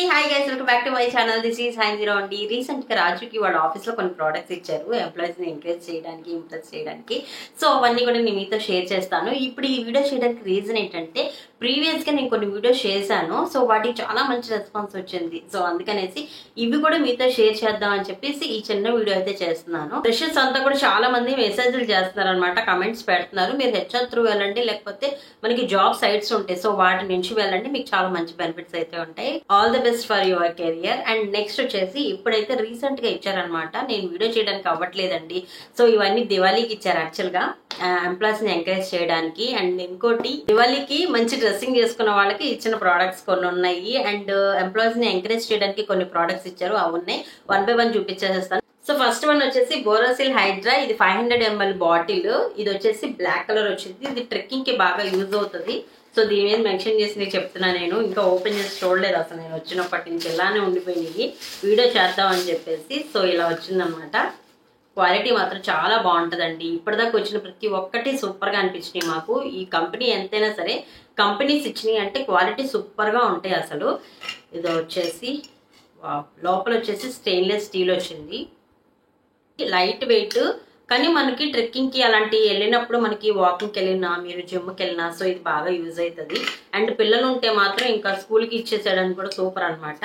Hi guys, welcome back to my channel. This is Hi0 అండి. Recent గా రాజుకి వాళ్ళ ఆఫీస్ లో కొన్ని ప్రొడక్ట్స్ ఇచ్చారు ఎంప్లాయీస్ ని ఎంకరేజ్ చేయడానికి, ఇంప్రెస్ చేయడానికి. సో అవన్నీ కూడా నేను మీతో షేర్ చేస్తాను. ఇప్పుడు ఈ వీడియో చేయడానికి రీజన్ ఏంటంటే ప్రీవియస్ గా నేను కొన్ని వీడియోస్ చేశాను. సో వాటికి చాలా మంచి రెస్పాన్స్ వచ్చింది. సో అందుకనేసి ఇవి కూడా మీతో షేర్ చేద్దాం అని చెప్పేసి ఈ చిన్న వీడియో అయితే చేస్తున్నాను. ఫ్రెషర్స్ అంతా కూడా చాలా మంది మెసేజ్లు చేస్తున్నారు అనమాట, కమెంట్స్ పెడుతున్నారు. మీరు హెచ్ఆర్ త్రూ వెళ్ళండి, లేకపోతే మనకి జాబ్ సైట్స్ ఉంటాయి, సో వాటి నుంచి వెళ్ళండి, మీకు చాలా మంచి బెనిఫిట్స్ అయితే ఉంటాయి. All the best for your career. And next వచ్చేసి ఇప్పుడైతే రీసెంట్ గా ఇచ్చారనమాట, నేను వీడియో చేయడానికి అవ్వట్లేదండి. సో ఇవన్నీ దివాళీకి ఇచ్చారు యాక్చువల్ గా ఎంప్లాయీస్ ని ఎంకరేజ్ చేయడానికి. అండ్ ఇంకోటి దివాళీకి మంచి డ్రెస్సింగ్ చేసుకున్న వాళ్ళకి ఇచ్చిన ప్రోడక్ట్స్ కొన్ని ఉన్నాయి. అండ్ ఎంప్లాయీస్ ని ఎంకరేజ్ చేయడానికి కొన్ని ప్రోడక్ట్స్ ఇచ్చారు, అవి ఉన్నాయి. 1 by 1 చూపించేస్తాను. సో ఫస్ట్ వన్ వచ్చేసి బోరోసిల్ హైడ్రా. ఇది 500 ml బాటిల్. ఇది వచ్చేసి బ్లాక్ కలర్ వచ్చింది. ఇది ట్రెక్కింగ్ కి బాగా యూజ్ అవుతుంది. సో దీని మీద మెన్షన్ చేసి నేను చెప్తున్నా, నేను ఇంకా ఓపెన్ చేసి చూడలేదు అసలు, నేను వచ్చినప్పటి నుంచి ఇలానే ఉండిపోయినాయి, వీడియో చేద్దామని చెప్పేసి. సో ఇలా వచ్చిందనమాట. క్వాలిటీ మాత్రం చాలా బాగుంటుందండి. ఇప్పటిదాకా వచ్చిన ప్రతి ఒక్కటి సూపర్గా అనిపించినాయి మాకు. ఈ కంపెనీ ఎంతైనా సరే కంపెనీస్ ఇచ్చినాయి అంటే క్వాలిటీ సూపర్గా ఉంటాయి అసలు. ఇది వచ్చేసి లోపల వచ్చేసి స్టెయిన్లెస్ స్టీల్ వచ్చింది, లైట్ వెయిట్. కానీ మనకి ట్రెక్కింగ్ కి అలాంటి వెళ్ళినప్పుడు, మనకి వాకింగ్కి వెళ్ళినా, మీరు జిమ్కి వెళ్ళినా, సో ఇది బాగా యూజ్ అవుతుంది. అండ్ పిల్లలు ఉంటే మాత్రం ఇంకా స్కూల్కి ఇచ్చేసేయడానికి కూడా సూపర్ అనమాట.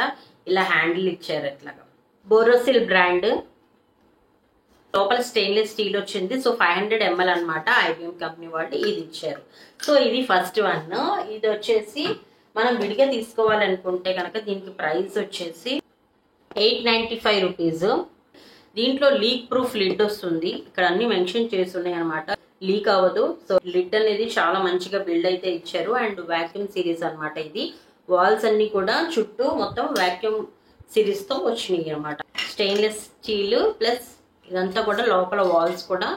ఇలా హ్యాండిల్ ఇచ్చారు ఇట్లాగా. బోరోసిల్ బ్రాండ్, లోపల స్టెయిన్లెస్ స్టీల్ వచ్చింది. సో 500 ml అనమాట, ఐబిఎం కంపెనీ వాళ్ళు ఇది ఇచ్చారు. సో ఇది ఫస్ట్ వన్. ఇది వచ్చేసి మనం విడిగా తీసుకోవాలనుకుంటే కనుక దీనికి ప్రైస్ వచ్చేసి 895 రూపీస్. దీంట్లో లీక్ ప్రూఫ్ లిడ్ వస్తుంది. ఇక్కడ అన్ని మెన్షన్ చేసి ఉన్నాయి అనమాట, లీక్ అవ్వదు. సో లిడ్ అనేది చాలా మంచిగా బిల్డ్ అయితే ఇచ్చారు. అండ్ వాక్యూమ్ సిరీస్ అనమాట ఇది. వాల్స్ అన్ని కూడా చుట్టూ మొత్తం వాక్యూమ్ సిరీస్ తో వచ్చినాయి అనమాట. స్టెయిన్లెస్ స్టీల్ ప్లస్ ఇదంతా కూడా లోపల వాల్స్ కూడా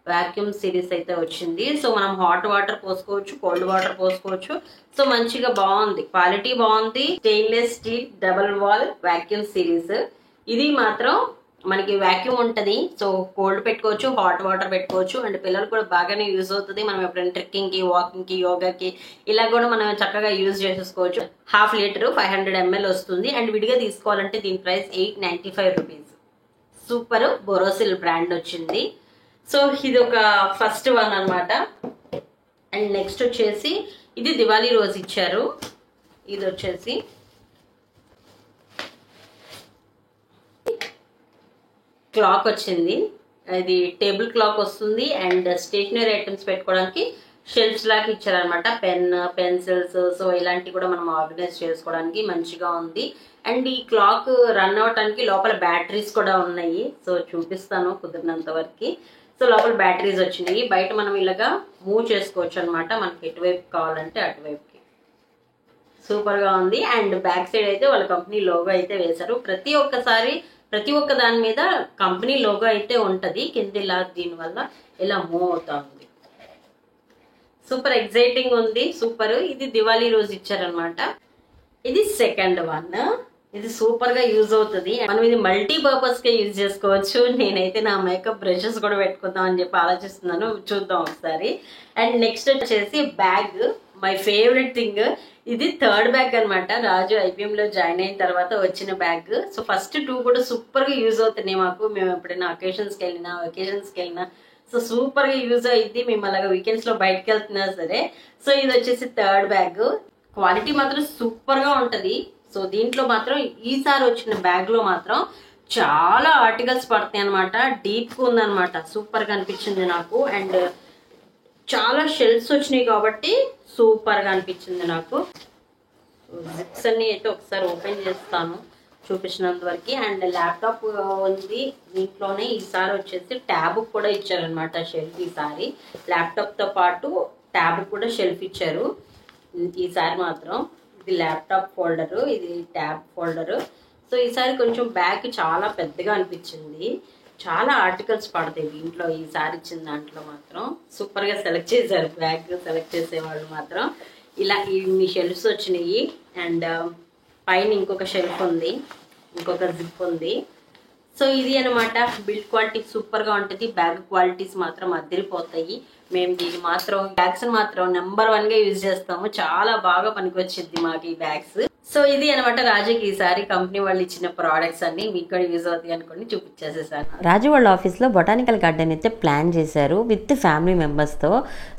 వాక్యూమ్ సిరీస్ అయితే వచ్చింది. సో మనం హాట్ వాటర్ పోసుకోవచ్చు, కోల్డ్ వాటర్ పోసుకోవచ్చు. సో మంచిగా బాగుంది, క్వాలిటీ బాగుంది. Stainless steel double wall vacuum series. ఇది మాత్రం మనకి వాక్యూమ్ ఉంటుంది. సో కోల్డ్ పెట్టుకోవచ్చు, హాట్ వాటర్ పెట్టుకోవచ్చు. అండ్ పిల్లలు కూడా బాగానే యూజ్ అవుతుంది. మనం ఎప్పుడైనా ట్రెక్కింగ్ కి, వాకింగ్ కి, యోగాకి ఇలా కూడా మనం చక్కగా యూజ్ చేసేసుకోవచ్చు. 1/2 లీటర్ 500 ml వస్తుంది. అండ్ విడిగా తీసుకోవాలంటే దీని price 895 rupees. Super Borosil brand వచ్చింది. సో ఇది ఒక ఫస్ట్ వన్ అనమాట. అండ్ నెక్స్ట్ వచ్చేసి ఇది దివాళీ రోజు ఇచ్చారు. ఇది వచ్చేసి క్లాక్ వచ్చింది. ఇది టేబుల్ క్లాక్ వస్తుంది. అండ్ స్టేషనరీ ఐటమ్స్ పెట్టుకోవడానికి షెల్ఫ్స్ లాగా ఇచ్చారనమాట. పెన్, పెన్సిల్స్, సో ఇలాంటివి కూడా మనం ఆర్గనైజ్ చేసుకోవడానికి మంచిగా ఉంది. అండ్ ఈ క్లాక్ రన్ అవటానికి లోపల బ్యాటరీస్ కూడా ఉన్నాయి. సో చూపిస్తాను కుదిరినంత వరకు. సో లోపల బ్యాటరీస్ వచ్చినాయి. బయట మనం ఇలాగా మూవ్ చేసుకోవచ్చు అనమాట, మనకి ఎటువైపు కావాలంటే అటువైపుకి. సూపర్ గా ఉంది. అండ్ బ్యాక్ సైడ్ అయితే వాళ్ళ కంపెనీ లోగో అయితే వేశారు. ప్రతి ఒక్క దాని మీద కంపెనీ లోగో అయితే ఉంటది. కింద ఇలా దీనివల్ల ఇలా మూవ్ అవుతా ఉంది. సూపర్ ఎక్సైటింగ్ ఉంది, సూపర్. ఇది దివాళీ రోజు ఇచ్చారనమాట. ఇది సెకండ్ వన్. ఇది సూపర్ గా యూజ్ అవుతుంది. మనం ఇది మల్టీ పర్పస్ గా యూజ్ చేసుకోవచ్చు. నేనైతే నా మేకప్ బ్రషెస్ కూడా పెట్టుకుందాం అని చెప్పి ఆలోచిస్తున్నాను, చూద్దాం ఒకసారి. అండ్ నెక్స్ట్ వచ్చేసి బ్యాగ్, మై ఫేవరెట్ థింగ్. ఇది థర్డ్ బ్యాగ్ అనమాట. రాజు ఐబిఎం లో జాయిన్ అయిన తర్వాత వచ్చిన బ్యాగ్. సో ఫస్ట్ 2 కూడా సూపర్ గా యూజ్ అవుతున్నాయి మాకు. మేము ఎప్పుడైనా వెకేషన్స్ కి వెళ్ళినా సో సూపర్ గా యూజ్ అయింది. మేము అలాగా వీకెండ్స్ లో బయటకు వెళ్తున్నా సరే. సో ఇది వచ్చేసి థర్డ్ బ్యాగ్. క్వాలిటీ మాత్రం సూపర్ గా ఉంటది. సో దీంట్లో మాత్రం ఈసారి వచ్చిన బ్యాగ్ లో మాత్రం చాలా ఆర్టికల్స్ పడతాయి అనమాట. డీప్ గా ఉందనమాట, సూపర్ గా అనిపించింది నాకు. అండ్ చాలా షెల్ఫ్స్ వచ్చినాయి కాబట్టి సూపర్ గా అనిపించింది నాకు. జిప్స్ అన్ని అయితే ఒకసారి ఓపెన్ చేస్తాను చూపించినంత వరకు. అండ్ ల్యాప్టాప్ ఉంది దీంట్లోనే. ఈసారి వచ్చేసి ట్యాబ్ కూడా ఇచ్చారనమాట షెల్ఫ్. ఈసారి ల్యాప్టాప్ తో పాటు ట్యాబ్ కూడా షెల్ఫ్ ఇచ్చారు ఈసారి మాత్రం. ఇది ల్యాప్టాప్ ఫోల్డరు, ఇది ట్యాబ్ ఫోల్డరు. సో ఈసారి కొంచెం బ్యాగ్ చాలా పెద్దగా అనిపించింది. చాలా ఆర్టికల్స్ పడతాయి దీంట్లో. ఈసారి ఇచ్చిన దాంట్లో మాత్రం సూపర్ గా సెలెక్ట్ చేశారు. బ్యాగ్ సెలెక్ట్ చేసేవాళ్ళు మాత్రం. ఇలా ఇన్ని షెల్ఫ్స్ వచ్చినాయి. అండ్ పైన ఇంకొక షెల్ఫ్ ఉంది, ఇంకొక జిప్ ఉంది. సో ఇది అనమాట. బిల్డ్ క్వాలిటీ సూపర్ గా ఉంటుంది. బ్యాగ్ క్వాలిటీస్ మాత్రం అదిరిపోతాయి. మేము దీన్ని మాత్రం బ్యాగ్స్ మాత్రం నెంబర్ 1 గా యూజ్ చేస్తాము. చాలా బాగా పనికొచ్చింది మాకు ఈ బ్యాగ్స్. సో ఇది అనమాట రాజుకి ఈసారి కంపెనీ వాళ్ళు ఇచ్చిన ప్రోడక్ట్స్ అన్ని మీకు కూడా యూజ్ అవుతాయి అనుకోండి చూపించేసేసాను. రాజు వాళ్ళ ఆఫీస్లో బొటానికల్ గార్డెన్ అయితే ప్లాన్ చేశారు విత్ ఫ్యామిలీ మెంబర్స్తో.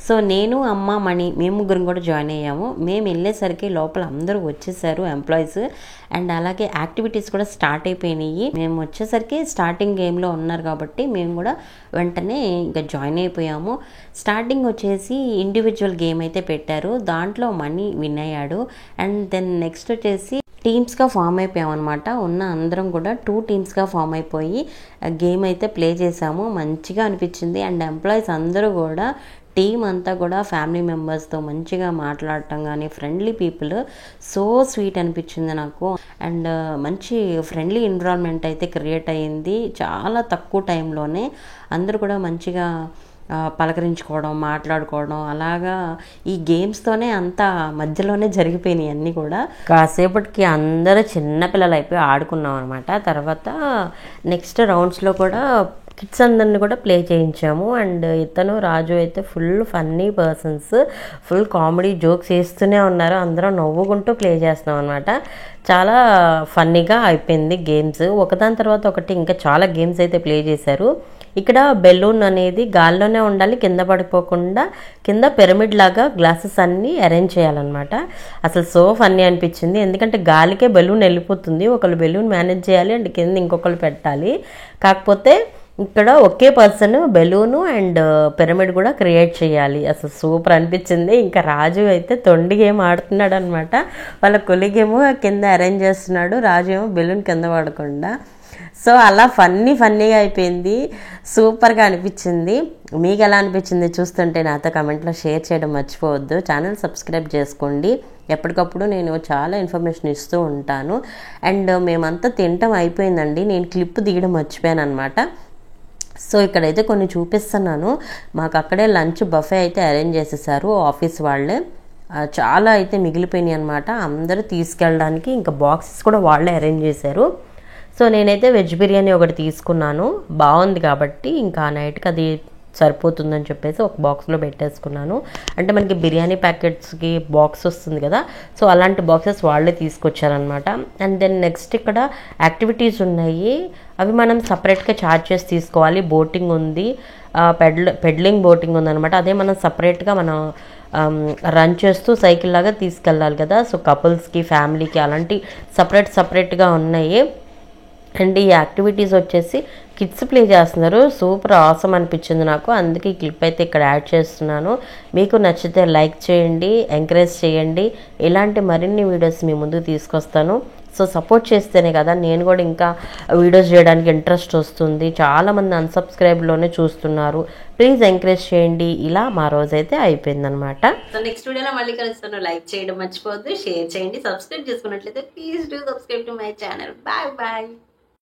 సో నేను, అమ్మ, మణి మేము ముగ్గురం కూడా జాయిన్ అయ్యాము. మేము వెళ్ళేసరికి లోపల అందరూ వచ్చేసారు ఎంప్లాయీస్. అండ్ అలాగే యాక్టివిటీస్ కూడా స్టార్ట్ అయిపోయినాయి. మేము వచ్చేసరికి స్టార్టింగ్ గేమ్లో ఉన్నారు కాబట్టి మేము కూడా వెంటనే ఇంకా జాయిన్ అయిపోయాము. స్టార్టింగ్ వచ్చేసి ఇండివిజువల్ గేమ్ అయితే పెట్టారు, దాంట్లో మనీ విన్ అయ్యాడు. అండ్ దెన్ నెక్స్ట్ వచ్చేసి టీమ్స్గా ఫామ్ అయిపోయాం అనమాట. ఉన్న అందరం కూడా 2 టీమ్స్గా ఫామ్ అయిపోయి గేమ్ అయితే ప్లే చేసాము. మంచిగా అనిపించింది. అండ్ ఎంప్లాయీస్ అందరూ కూడా టీం అంతా కూడా ఫ్యామిలీ మెంబర్స్తో మంచిగా మాట్లాడటం కానీ, ఫ్రెండ్లీ పీపుల్, సో స్వీట్ అనిపించింది నాకు. అండ్ మంచి ఫ్రెండ్లీ ఎన్విరాన్మెంట్ అయితే క్రియేట్ అయ్యింది చాలా తక్కువ టైంలోనే. అందరూ కూడా మంచిగా పలకరించుకోవడం, మాట్లాడుకోవడం, అలాగా ఈ గేమ్స్తోనే అంతా మధ్యలోనే జరిగిపోయినాయి అన్నీ కూడా. కాసేపటికి అందరూ చిన్నపిల్లలు అయిపోయి ఆడుకున్నాం అనమాట. తర్వాత నెక్స్ట్ రౌండ్స్లో కూడా కిడ్స్ అందరిని కూడా ప్లే చేయించాము. అండ్ ఇతను రాజు అయితే full funny persons, full comedy jokes వేస్తూనే ఉన్నారు. అందరం నవ్వుకుంటూ ప్లే చేస్తున్నాం అనమాట. చాలా ఫన్నీగా అయిపోయింది గేమ్స్. ఒకదాని తర్వాత ఒకటి ఇంకా చాలా గేమ్స్ అయితే ప్లే చేశారు. ఇక్కడ బెలూన్ అనేది గాల్లోనే ఉండాలి, కింద పడిపోకుండా కింద పిరమిడ్ లాగా గ్లాసెస్ అన్నీ అరేంజ్ చేయాలన్నమాట. అసలు సో ఫన్నీ అనిపించింది. ఎందుకంటే గాలికే బెలూన్ వెళ్ళిపోతుంది, ఒకళ్ళు బెలూన్ మేనేజ్ చేయాలి అండ్ కింద ఇంకొకళ్ళు పెట్టాలి. కాకపోతే ఇక్కడ ఒకే పర్సన్ బెలూను అండ్ పిరమిడ్ కూడా క్రియేట్ చేయాలి. అసలు సూపర్ అనిపించింది. ఇంకా రాజు అయితే తొండి గేమ్ ఆడుతున్నాడు అనమాట. వాళ్ళ కొలిగేమో కింద అరేంజ్ చేస్తున్నాడు, రాజు ఏమో బెలూన్ కింద పడకుండా. సో అలా ఫన్నీగా అయిపోయింది. సూపర్గా అనిపించింది. మీకు ఎలా అనిపించింది చూస్తుంటే నాతో కమెంట్లో షేర్ చేయడం మర్చిపోవద్దు. ఛానల్ సబ్స్క్రైబ్ చేసుకోండి. ఎప్పటికప్పుడు నేను చాలా ఇన్ఫర్మేషన్ ఇస్తూ ఉంటాను. అండ్ మేమంతా తినటం అయిపోయిందండి, నేను క్లిప్ తీయడం మర్చిపోయాను అనమాట. సో ఇక్కడైతే కొన్ని చూపిస్తున్నాను. మాకు అక్కడే లంచ్ బఫే అయితే అరేంజ్ చేసేసారు ఆఫీస్ వాళ్ళే. చాలా అయితే మిగిలిపోయినాయి అనమాట, అందరూ తీసుకెళ్ళడానికి. ఇంకా బాక్సెస్ కూడా వాళ్ళే అరేంజ్ చేశారు. సో నేనైతే వెజ్ బిర్యానీ ఒకటి తీసుకున్నాను, బాగుంది కాబట్టి ఇంకా నైట్కి అది సరిపోతుందని చెప్పేసి ఒక బాక్స్లో పెట్టేసుకున్నాను. అంటే మనకి బిర్యానీ ప్యాకెట్స్కి బాక్స్ వస్తుంది కదా, సో అలాంటి బాక్సెస్ వాళ్ళే తీసుకొచ్చారనమాట. అండ్ దెన్ నెక్స్ట్ ఇక్కడ యాక్టివిటీస్ ఉన్నాయి, అవి మనం సపరేట్గా ఛార్జ్ చేసి తీసుకోవాలి. బోటింగ్ ఉంది, పెడ్లింగ్ బోటింగ్ ఉందనమాట. అదే మనం సపరేట్గా మనం రన్ చేస్తూ సైకిల్ లాగా తీసుకెళ్ళాలి కదా. సో కపుల్స్కి, ఫ్యామిలీకి అలాంటి సపరేట్గా ఉన్నాయి. అండ్ ఈ యాక్టివిటీస్ వచ్చేసి కిడ్స్ ప్లే చేస్తున్నారు. సూపర్ ఆసమ్ అనిపించింది నాకు, అందుకే ఈ క్లిప్ అయితే ఇక్కడ యాడ్ చేస్తున్నాను. మీకు నచ్చితే లైక్ చేయండి, ఎంకరేజ్ చేయండి. ఇలాంటి మరిన్ని వీడియోస్ మీ ముందుకు తీసుకొస్తాను. సో సపోర్ట్ చేస్తేనే కదా నేను కూడా ఇంకా వీడియోస్ చేయడానికి ఇంట్రెస్ట్ వస్తుంది. చాలామంది అన్సబ్స్క్రైబ్లోనే చూస్తున్నారు, ప్లీజ్ ఎంకరేజ్ చేయండి. ఇలా మా రోజైతే అయిపోయిందనమాట. సో నెక్స్ట్ వీడియోలో మళ్ళీ కలుస్తాను. లైక్ చేయడం మర్చిపోవద్దు, షేర్ చేయండి, సబ్స్క్రైబ్ చేసుకున్నట్లయితే please do subscribe to my channel. Bye bye.